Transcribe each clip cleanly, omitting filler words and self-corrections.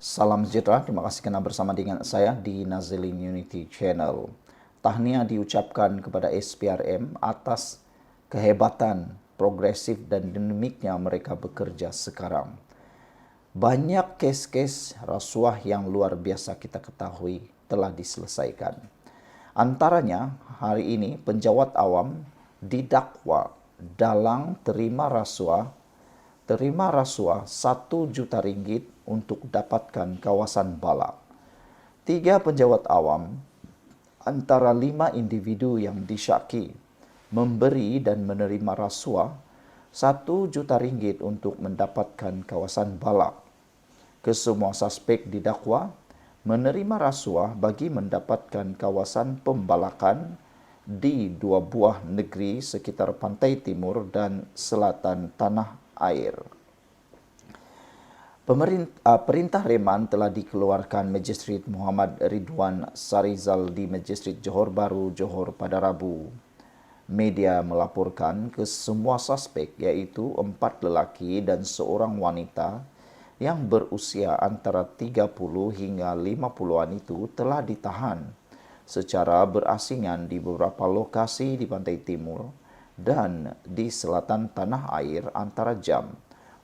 Salam sejahtera, terima kasih kerana bersama dengan saya di Nazilin Unity Channel. Tahniah diucapkan kepada SPRM atas kehebatan, progresif dan dinamiknya mereka bekerja sekarang. Banyak kes-kes rasuah yang luar biasa kita ketahui telah diselesaikan. Antaranya, hari ini penjawat awam didakwa dalam terima rasuah 1 juta ringgit untuk dapatkan kawasan balak. 3 penjawat awam antara 5 individu yang disyaki memberi dan menerima rasuah 1 juta ringgit untuk mendapatkan kawasan balak. Kesemua suspek didakwa menerima rasuah bagi mendapatkan kawasan pembalakan di 2 buah negeri sekitar pantai timur dan selatan tanah air. Perintah reman telah dikeluarkan Magistrate Muhammad Ridwan Sarizal di Magistrate Johor Bahru, Johor pada Rabu. Media melaporkan kesemua suspek iaitu 4 lelaki dan 1 wanita yang berusia antara 30 hingga 50-an itu telah ditahan secara berasingan di beberapa lokasi di pantai timur dan di selatan tanah air antara jam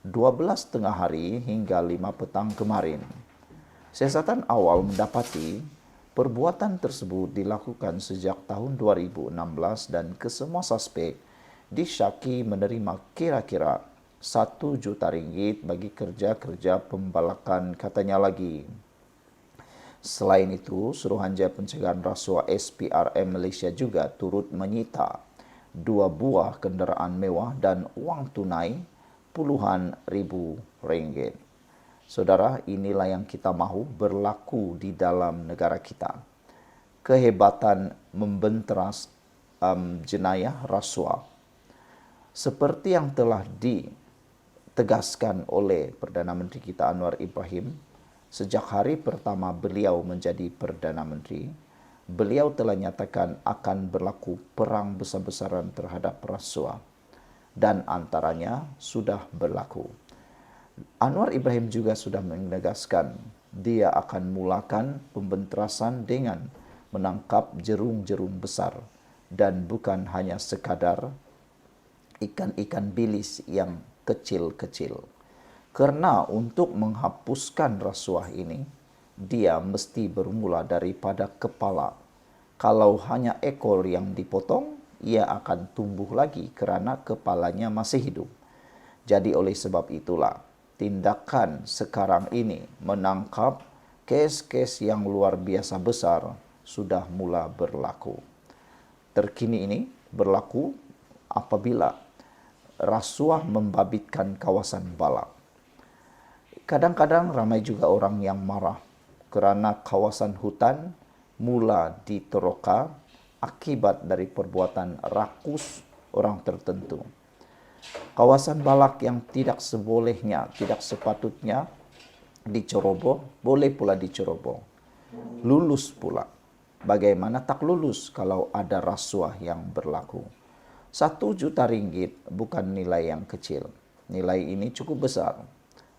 12 tengah hari hingga 5 petang kemarin. Siasatan awal mendapati perbuatan tersebut dilakukan sejak tahun 2016 dan kesemua suspek disyaki menerima kira-kira 1 juta ringgit bagi kerja-kerja pembalakan, katanya lagi. Selain itu, Suruhanjaya Pencegahan Rasuah SPRM Malaysia juga turut menyita 2 buah kenderaan mewah dan wang tunai puluhan ribu ringgit. Saudara, inilah yang kita mahu berlaku di dalam negara kita. Kehebatan membenteras jenayah rasuah. Seperti yang telah ditegaskan oleh Perdana Menteri kita Anwar Ibrahim, sejak hari pertama beliau menjadi Perdana Menteri, beliau telah nyatakan akan berlaku perang besar-besaran terhadap rasuah. Dan antaranya sudah berlaku. Anwar Ibrahim juga sudah menegaskan dia akan mulakan pembenterasan dengan menangkap jerung-jerung besar dan bukan hanya sekadar ikan-ikan bilis yang kecil-kecil. Kerana untuk menghapuskan rasuah ini, dia mesti bermula daripada kepala. Kalau hanya ekor yang dipotong, ia akan tumbuh lagi kerana kepalanya masih hidup. Jadi oleh sebab itulah, tindakan sekarang ini menangkap kes-kes yang luar biasa besar sudah mula berlaku. Terkini ini berlaku apabila rasuah membabitkan kawasan balak. Kadang-kadang ramai juga orang yang marah kerana kawasan hutan mula diteroka akibat dari perbuatan rakus orang tertentu. Kawasan balak yang tidak sebolehnya, tidak sepatutnya diceroboh, boleh pula diceroboh. Lulus pula. Bagaimana tak lulus kalau ada rasuah yang berlaku? 1 juta ringgit bukan nilai yang kecil. Nilai ini cukup besar.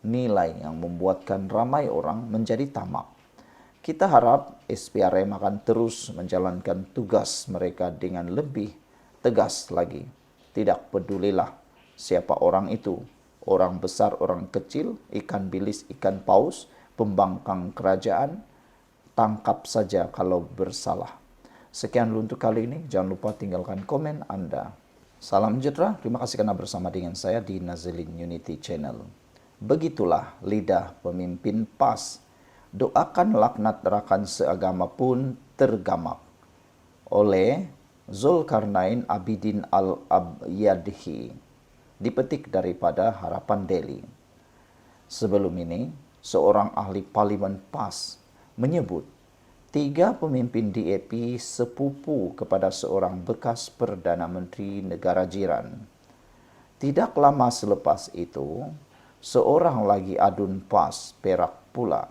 Nilai yang membuatkan ramai orang menjadi tamak. Kita harap SPRM akan terus menjalankan tugas mereka dengan lebih tegas lagi. Tidak pedulilah siapa orang itu. Orang besar, orang kecil, ikan bilis, ikan paus, pembangkang kerajaan, tangkap saja kalau bersalah. Sekian untuk kali ini. Jangan lupa tinggalkan komen Anda. Salam sejahtera. Terima kasih kerana bersama dengan saya di Nazilin Unity Channel. Begitulah lidah pemimpin PAS. Doakan laknat rakan seagama pun tergamak. Oleh Zulkarnain Abidin Al-Abyadhi. Dipetik daripada Harapan Daily. Sebelum ini, seorang ahli parlimen PAS menyebut 3 pemimpin DAP sepupu kepada seorang bekas Perdana Menteri negara jiran. Tidak lama selepas itu, seorang lagi adun PAS Perak pula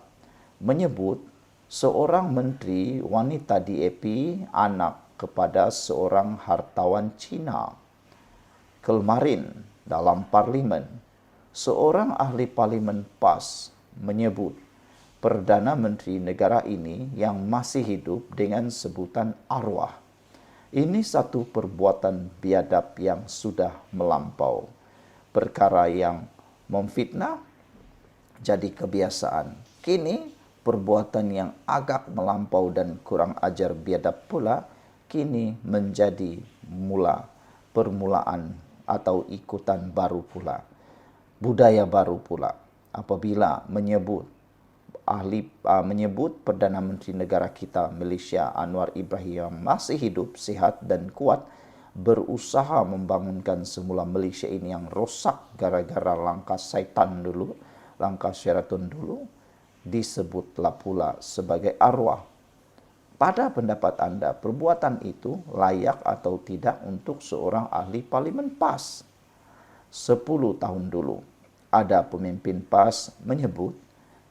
menyebut seorang menteri wanita DAP anak kepada seorang hartawan Cina. Kemarin dalam parlimen, seorang ahli parlimen PAS menyebut Perdana Menteri negara ini yang masih hidup dengan sebutan arwah. Ini satu perbuatan biadab yang sudah melampau. Perkara yang memfitnah jadi kebiasaan. Kini perbuatan yang agak melampau dan kurang ajar biadab pula kini menjadi permulaan atau ikutan baru pula. Budaya baru pula apabila menyebut Perdana Menteri negara kita Malaysia Anwar Ibrahim yang masih hidup, sihat dan kuat berusaha membangunkan semula Malaysia ini yang rosak gara-gara langkah syaitan dulu, langkah Sheraton dulu, disebutlah pula sebagai arwah. Pada pendapat anda, perbuatan itu layak atau tidak untuk seorang ahli parlimen PAS? 10 tahun dulu, ada pemimpin PAS menyebut,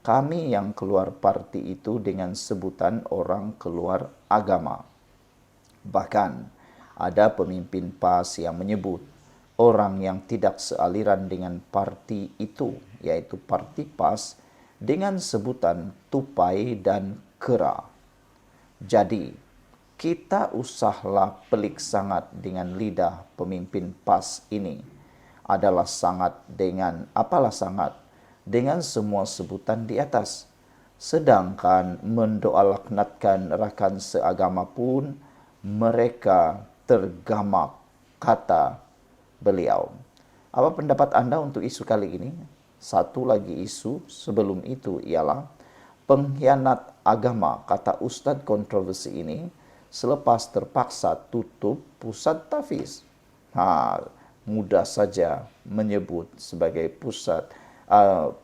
kami yang keluar parti itu dengan sebutan orang keluar agama. Bahkan, ada pemimpin PAS yang menyebut orang yang tidak sealiran dengan parti itu, yaitu parti PAS, dengan sebutan tupai dan kera. Jadi, kita usahlah pelik sangat dengan lidah pemimpin PAS ini. Adalah sangat dengan semua sebutan di atas. Sedangkan mendoa laknatkan rakan seagama pun mereka tergamak, kata beliau. Apa pendapat anda untuk isu kali ini? Satu lagi isu sebelum itu ialah pengkhianat agama, kata Ustadz kontroversi ini selepas terpaksa tutup pusat tahfiz. Mudah saja menyebut sebagai pusat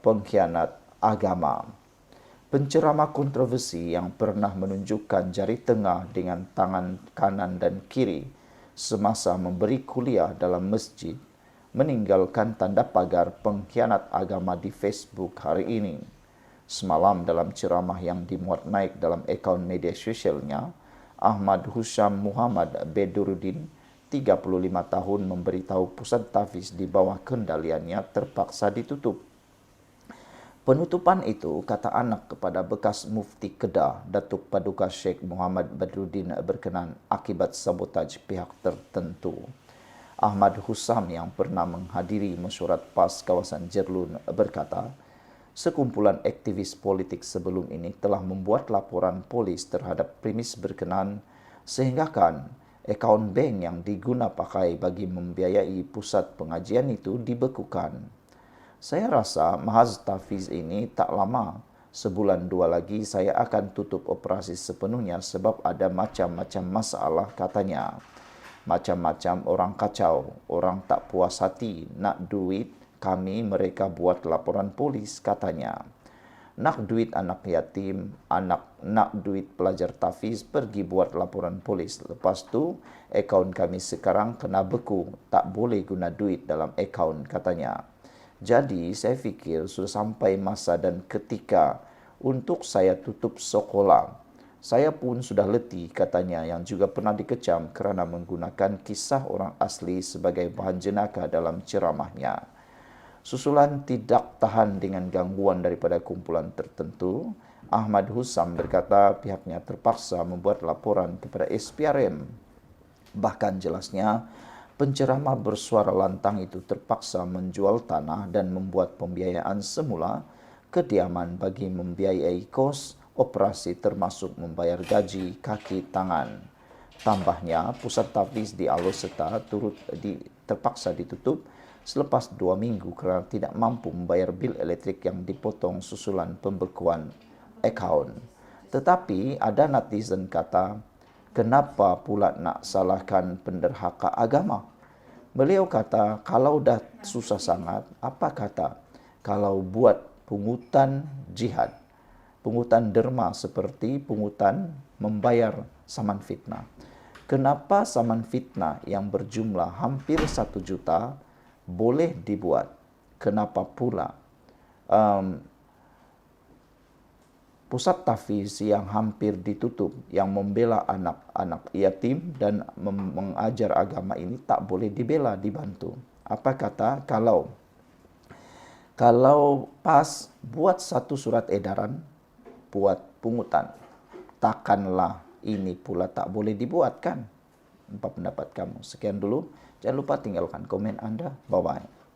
pengkhianat agama. Penceramah kontroversi yang pernah menunjukkan jari tengah dengan tangan kanan dan kiri semasa memberi kuliah dalam masjid meninggalkan tanda pagar pengkhianat agama di Facebook hari ini. Semalam dalam ceramah yang dimuat naik dalam akaun media sosialnya, Ahmad Husyam Muhammad Bedurudin, 35 tahun, memberitahu pusat tahfiz di bawah kendaliannya terpaksa ditutup. Penutupan itu, kata anak kepada bekas mufti Kedah, Datuk Paduka Sheikh Muhammad Badruddin, berkenan akibat sabotaj pihak tertentu. Ahmad Hussam yang pernah menghadiri mesyuarat PAS kawasan Jerlun berkata, sekumpulan aktivis politik sebelum ini telah membuat laporan polis terhadap premis berkenan sehinggakan akaun bank yang diguna pakai bagi membiayai pusat pengajian itu dibekukan. Saya rasa mahaz tahfiz ini tak lama, sebulan 2 lagi saya akan tutup operasi sepenuhnya sebab ada macam-macam masalah, katanya. Macam-macam orang kacau, orang tak puas hati, nak duit kami mereka buat laporan polis, katanya. Nak duit anak yatim, nak duit pelajar tahfiz, pergi buat laporan polis. Lepas tu, akaun kami sekarang kena beku, tak boleh guna duit dalam akaun, katanya. Jadi, saya fikir sudah sampai masa dan ketika untuk saya tutup sekolah. Saya pun sudah letih, katanya, yang juga pernah dikecam kerana menggunakan kisah orang asli sebagai bahan jenaka dalam ceramahnya. Susulan tidak tahan dengan gangguan daripada kumpulan tertentu, Ahmad Hussam berkata pihaknya terpaksa membuat laporan kepada SPRM. Bahkan jelasnya, penceramah bersuara lantang itu terpaksa menjual tanah dan membuat pembiayaan semula kediaman bagi membiayai kos operasi termasuk membayar gaji kaki tangan. Tambahnya, pusat tahfiz di Aloseta terpaksa ditutup selepas 2 minggu kerana tidak mampu membayar bil elektrik yang dipotong susulan pembekuan akaun. Tetapi ada netizen kata, kenapa pula nak salahkan penderhaka agama? Beliau kata, kalau dah susah sangat, apa kata kalau buat pungutan jihad, pungutan derma seperti pungutan membayar saman fitnah. Kenapa saman fitnah yang berjumlah hampir 1 juta boleh dibuat? Kenapa pula pusat tahfiz yang hampir ditutup, yang membela anak-anak yatim dan mengajar agama ini tak boleh dibela, dibantu? Apa kata kalau PAS buat satu surat edaran buat pungutan. Takkanlah ini pula tak boleh dibuat kan? Apa pendapat kamu? Sekian dulu. Jangan lupa tinggalkan komen Anda. Bye-bye.